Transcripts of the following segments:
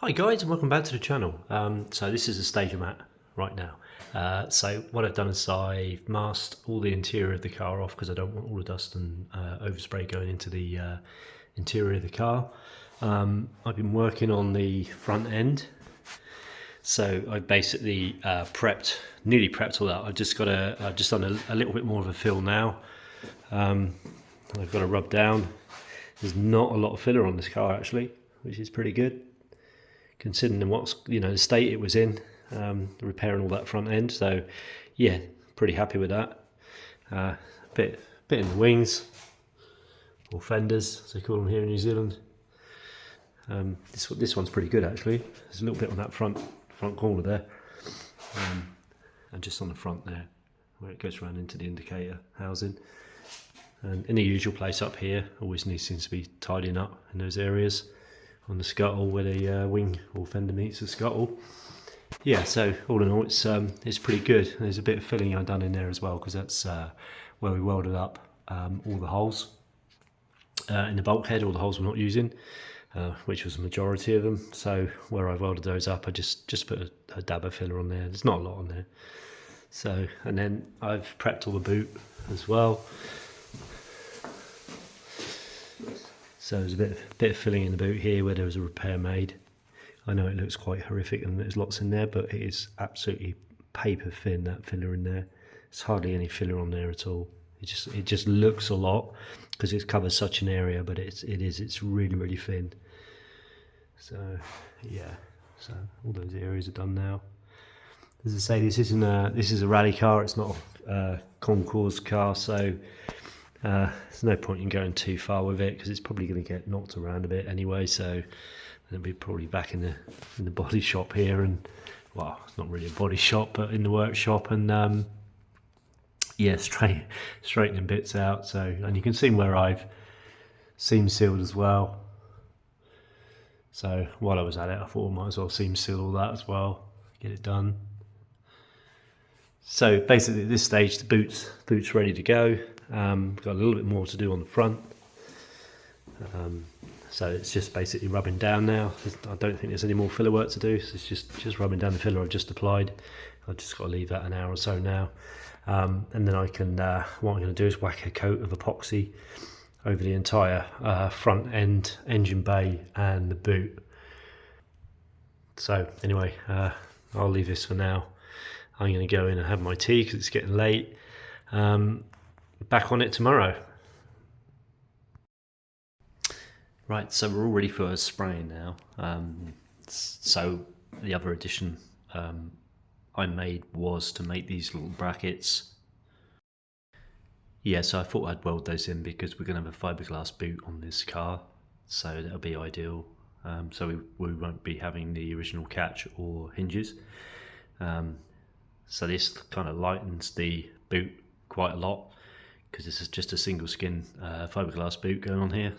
Hi guys, and welcome back to the channel. So this is a stager mat right now. So what I've done is I've masked all the interior of the car off because I don't want all the dust and overspray going into the interior of the car. I've been working on the front end. So I basically nearly prepped all that. I've just done a little bit more of a fill now. I've got to rub down. There's not a lot of filler on this car actually, which is pretty good, considering what's the state it was in, repairing all that front end. So yeah, pretty happy with that. Bit in the wings, or fenders as they call them here in New Zealand. This one's pretty good actually. There's a little bit on that front corner there, and just on the front there where it goes around into the indicator housing. And in the usual place up here, always seems to be tidying up in those areas on the scuttle where the wing or fender meets the scuttle. Yeah, so all in all, it's pretty good. There's a bit of filling I've done in there as well, because that's where we welded up all the holes in the bulkhead, all the holes we're not using, which was the majority of them. So where I welded those up, I just put a dab of filler on there. There's not a lot on there. So, and then I've prepped all the boot as well. So there's a bit of filling in the boot here where there was a repair made. I know it looks quite horrific and there's lots in there, but it is absolutely paper thin, that filler in there. There's hardly any filler on there at all. It just looks a lot because it covers such an area, but it's really thin. So yeah, so all those areas are done now. As I say, this is a rally car. It's not a concours car, so there's no point in going too far with it because it's probably going to get knocked around a bit anyway. So it'll be probably back in the body shop here, and well, it's not really a body shop, but in the workshop, and yeah, straightening bits out. So, and you can see where I've seam sealed as well. So while I was at it, I thought I might as well seam seal all that as well, get it done. So basically at this stage the boot's ready to go. Got a little bit more to do on the front. So it's just basically rubbing down now. I don't think there's any more filler work to do, so it's just rubbing down the filler I've just applied. I've just got to leave that an hour or so now. And then I can, what I'm going to do is whack a coat of epoxy over the entire front end, engine bay and the boot. So anyway, I'll leave this for now. I'm going to go in and have my tea because it's getting late. Back on it tomorrow. Right, so we're all ready for spraying now. So the other addition I made was to make these little brackets. Yeah, so I thought I'd weld those in because we're going to have a fiberglass boot on this car, so that'll be ideal. So we won't be having the original catch or hinges. So this kind of lightens the boot quite a lot because this is just a single skin fiberglass boot going on here.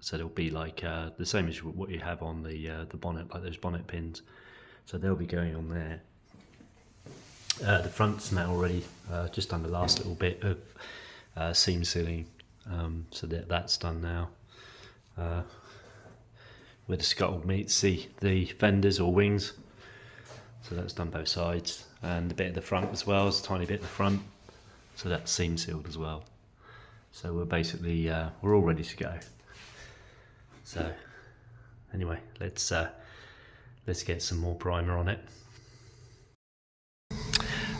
So it'll be like the same as what you have on the bonnet, like those bonnet pins. So they'll be going on there. The front's now already just done the last little bit of seam sealing, so that's done now. Where the scuttle meets the fenders or wings, so that's done both sides, and the bit at the front as well, is a tiny bit at the front, so that's seam sealed as well. So we're basically we're all ready to go. So anyway, let's get some more primer on it.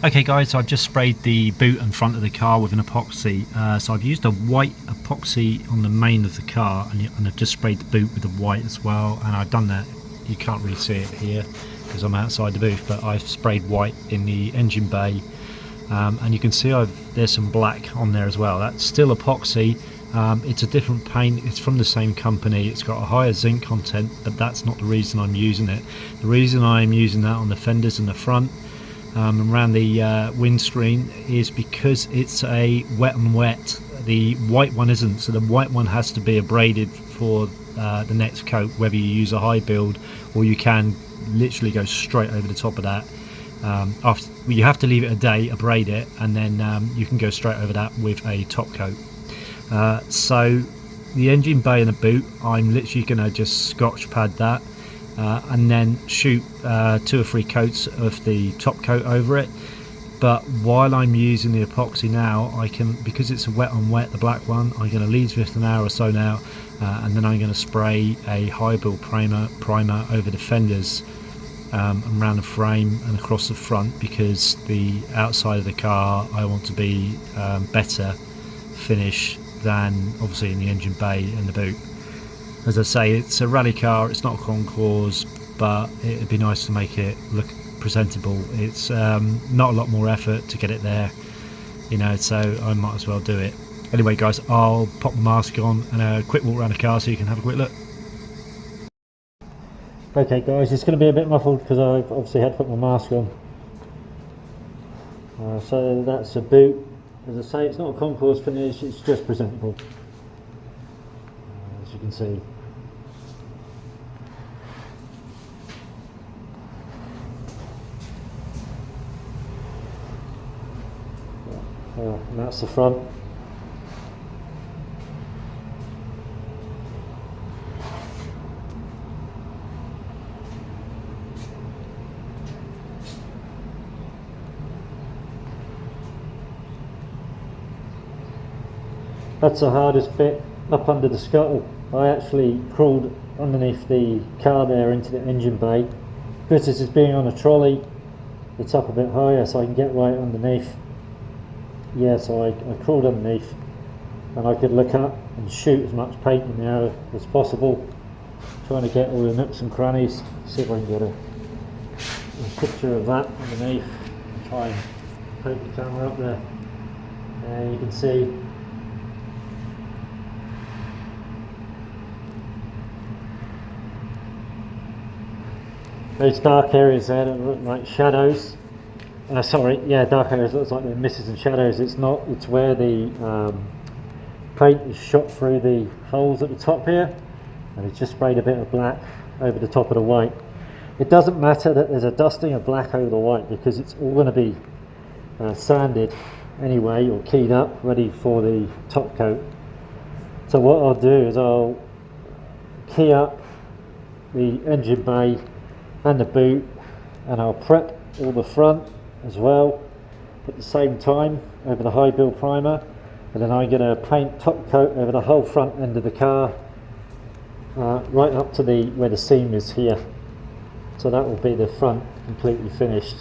Okay guys, so I've just sprayed the boot and front of the car with an epoxy. So I've used a white epoxy on the main of the car, and I've just sprayed the boot with the white as well. And I've done that, you can't really see it here because I'm outside the booth, but I've sprayed white in the engine bay. And you can see there's some black on there as well. That's still epoxy. It's a different paint, it's from the same company, it's got a higher zinc content, but that's not the reason I'm using it. The reason I'm using that on the fenders in the front and around the windscreen is because it's a wet and wet. The white one isn't, so the white one has to be abraded for the next coat, whether you use a high build or you can literally go straight over the top of that. You have to leave it a day, abrade it, and then you can go straight over that with a top coat. So the engine bay and the boot, I'm literally going to just scotch pad that and then shoot 2 or 3 coats of the top coat over it. But while I'm using the epoxy now, I can, because it's a wet on wet, the black one, I'm going to leave it an hour or so now, and then I'm going to spray a high build primer over the fenders and around the frame and across the front, because the outside of the car I want to be better finish than obviously in the engine bay and the boot. As I say, it's a rally car, it's not a concours, but it'd be nice to make it look presentable. It's not a lot more effort to get it there, you know, so I might as well do it. Anyway guys, I'll pop my mask on and a quick walk around the car so you can have a quick look. Okay guys, it's going to be a bit muffled because I've obviously had to put my mask on. So that's a boot. As I say, it's not a concours finish, it's just presentable, as you can see. And that's the front. That's the hardest bit, up under the scuttle. I actually crawled underneath the car there into the engine bay. Because this is being on a trolley, it's up a bit higher so I can get right underneath. Yeah, so I crawled underneath and I could look up and shoot as much paint in there as possible, trying to get all the nooks and crannies. See if I can get a picture of that underneath. Try and poke the camera up there. You can see those dark areas there that look like shadows. Sorry, yeah, dark areas looks like they're misses and shadows. It's not, it's where the paint is shot through the holes at the top here, and it's just sprayed a bit of black over the top of the white. It doesn't matter that there's a dusting of black over the white because it's all going to be sanded anyway, or keyed up, ready for the top coat. So what I'll do is I'll key up the engine bay and the boot, and I'll prep all the front as well at the same time over the high build primer, and then I'm going to paint top coat over the whole front end of the car, right up to the where the seam is here. So that will be the front completely finished.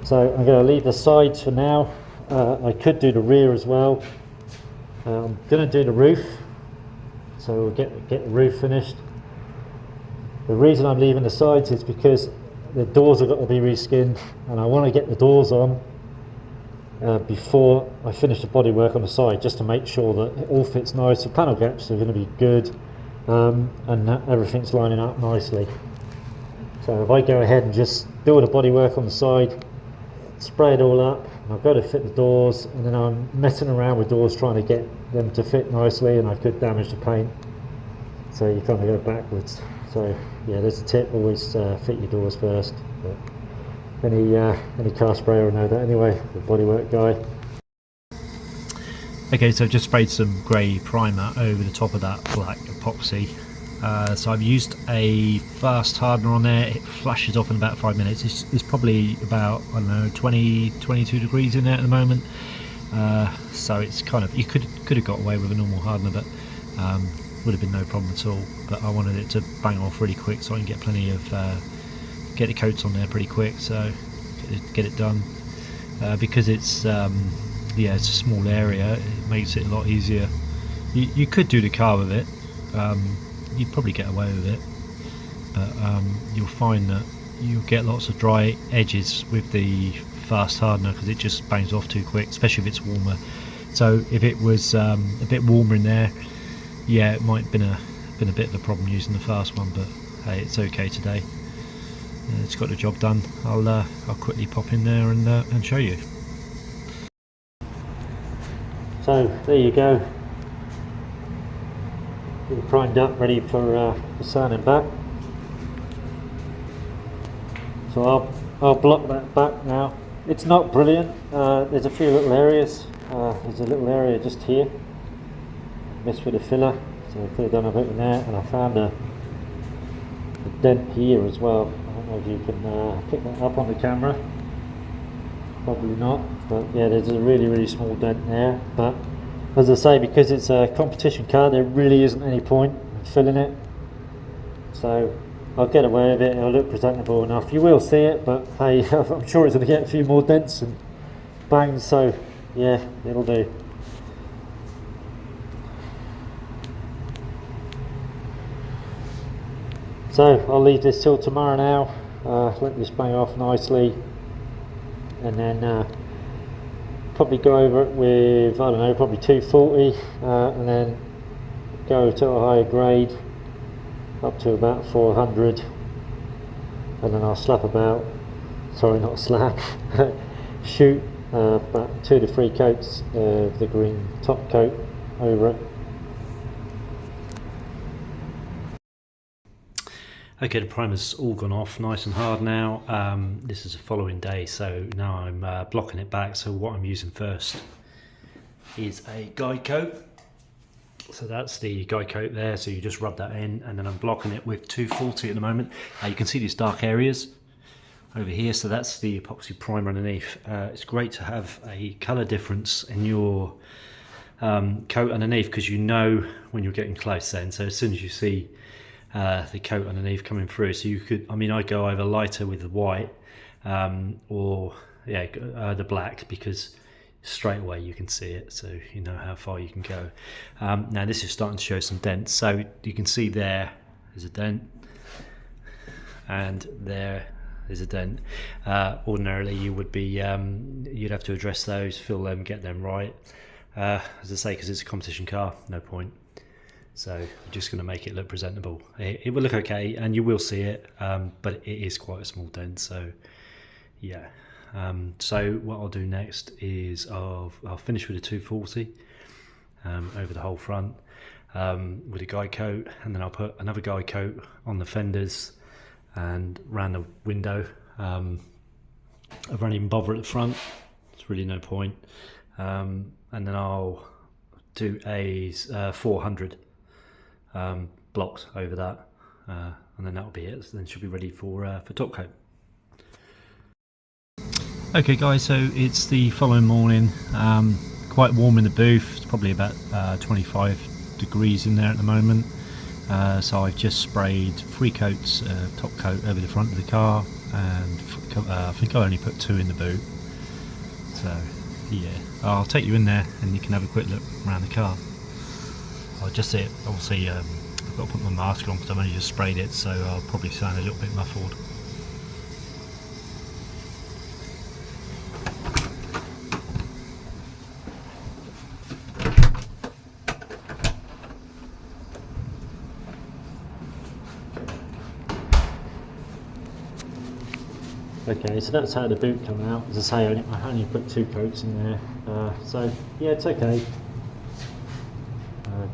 So I'm going to leave the sides for now. I could do the rear as well. I'm going to do the roof, so we'll get the roof finished. The reason I'm leaving the sides is because the doors have got to be reskinned, and I want to get the doors on before I finish the bodywork on the side, just to make sure that it all fits nice. The panel gaps are going to be good, and that everything's lining up nicely. So if I go ahead and just do all the bodywork on the side, spray it all up, and I've got to fit the doors, and then I'm messing around with doors trying to get them to fit nicely, and I could damage the paint. So you kind of go backwards. So yeah, there's a tip: always fit your doors first. But any car sprayer will know that anyway. The bodywork guy. Okay, so I've just sprayed some grey primer over the top of that black epoxy. So I've used a fast hardener on there. It flashes off in about 5 minutes. It's probably about, I don't know, 22 degrees in there at the moment. So it's kind of, you could have got away with a normal hardener, but would have been no problem at all. But I wanted it to bang off really quick so I can get plenty of get the coats on there pretty quick, so get it done. Because it's yeah, it's a small area, it makes it a lot easier. You could do the car with it, you'd probably get away with it, but you'll find that you'll get lots of dry edges with the fast hardener because it just bangs off too quick, especially if it's warmer. So if it was a bit warmer in there, yeah, it might have been a bit of a problem using the fast one, but hey, it's okay today. It's got the job done. I'll quickly pop in there and show you. So there you go, all primed up, ready for sanding back. So I'll block that back now. It's not brilliant. There's a few little areas. There's a little area just here, missed with a filler, so I could have done a bit in there, and I found a a dent here as well. I don't know if you can pick that up on the camera. Probably not, but yeah, there's a really small dent there. But as I say, because it's a competition car, there really isn't any point in filling it. So I'll get away with it, it'll look presentable enough. You will see it, but hey, I'm sure it's going to get a few more dents and bangs, so yeah, it'll do. So I'll leave this till tomorrow now, let this bang off nicely, and then probably go over it with, I don't know, probably 240, and then go to a higher grade up to about 400, and then I'll shoot about 2 to 3 coats of the green top coat over it. Okay, the primer's all gone off nice and hard now. This is the following day, so now I'm blocking it back. So what I'm using first is a guide coat. So that's the guide coat there, so you just rub that in, and then I'm blocking it with 240 at the moment. You can see these dark areas over here, so that's the epoxy primer underneath. It's great to have a colour difference in your coat underneath, because you know when you're getting close then. So as soon as you see the coat underneath coming through, so you could, I mean, I go over lighter with the white or yeah, the black, because straight away you can see it, so you know how far you can go. Now this is starting to show some dents, so you can see there is a dent, and there is a dent. Ordinarily you would be you'd have to address those, fill them, get them right. As I say, because it's a competition car, no point. So I'm just going to make it look presentable. It will look okay, and you will see it, but it is quite a small dent, so yeah. So what I'll do next is I'll finish with a 240 over the whole front with a guide coat, and then I'll put another guide coat on the fenders and around the window. I won't even bother at the front, it's really no point. And then I'll do a 400 blocked over that, and then that'll be it. So then she'll be ready for top coat. Okay guys, so it's the following morning. Quite warm in the booth. It's probably about 25 degrees in there at the moment. So I've just sprayed 3 coats top coat over the front of the car, and I think I only put 2 in the boot. So yeah, I'll take you in there and you can have a quick look around the car. I'll just see it. Obviously I've got to put my mask on because I've only just sprayed it, so I'll probably sound a little bit muffled. Okay, so that's how the boot come out. As I say, I only put 2 coats in there, so yeah, it's okay.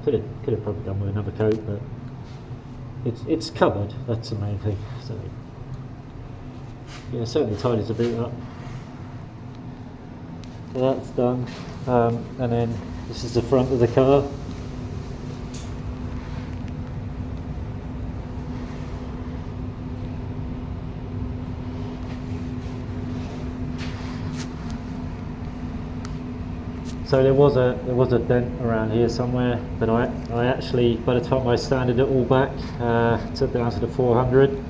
Could have probably done with another coat, but it's covered. That's the main thing. So yeah, certainly tidies the boot up. So that's done, and then this is the front of the car. So there was a dent around here somewhere, but I actually, by the time I sanded it all back, took down to the 400,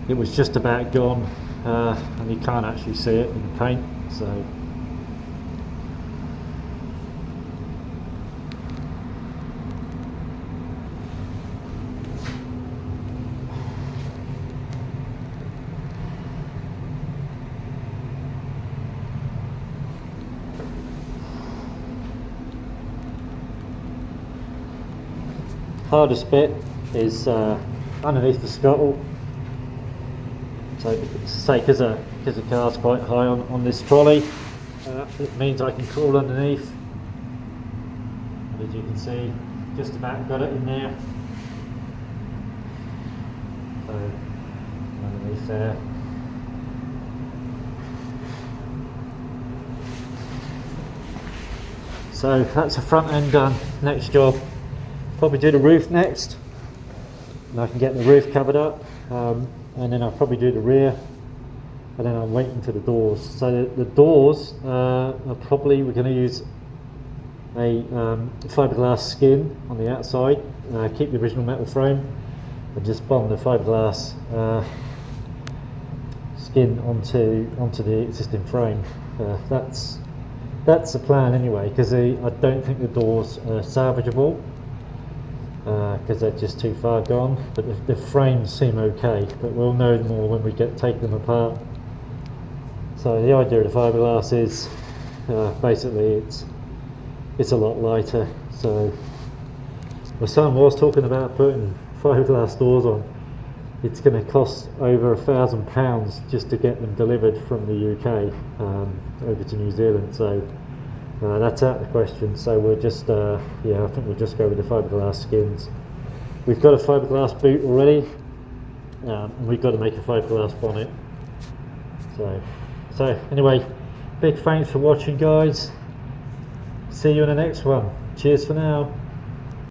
it was just about gone, and you can't actually see it in the paint. So hardest bit is underneath the scuttle. So say because the car's quite high on this trolley, it means I can crawl underneath. And as you can see, just about got it in there. So underneath there. So that's the front end done. Next job, probably do the roof next. and I can get the roof covered up, and then I'll probably do the rear, and then I'm waiting to the doors. So the doors are probably, we're going to use a fiberglass skin on the outside, keep the original metal frame, and just bond the fiberglass skin onto the existing frame. That's the plan anyway, because I don't think the doors are salvageable, because they're just too far gone, but the frames seem okay, but we'll know more when we take them apart. So the idea of the fiberglass is basically it's a lot lighter. So my son was talking about putting fiberglass doors on. It's going to cost over £1,000 just to get them delivered from the UK over to New Zealand, so that's out of the question. So we'll just I think we'll just go with the fiberglass skins. We've got a fiberglass boot already, and we've got to make a fiberglass bonnet. So anyway, big thanks for watching, guys. See you in the next one. Cheers for now.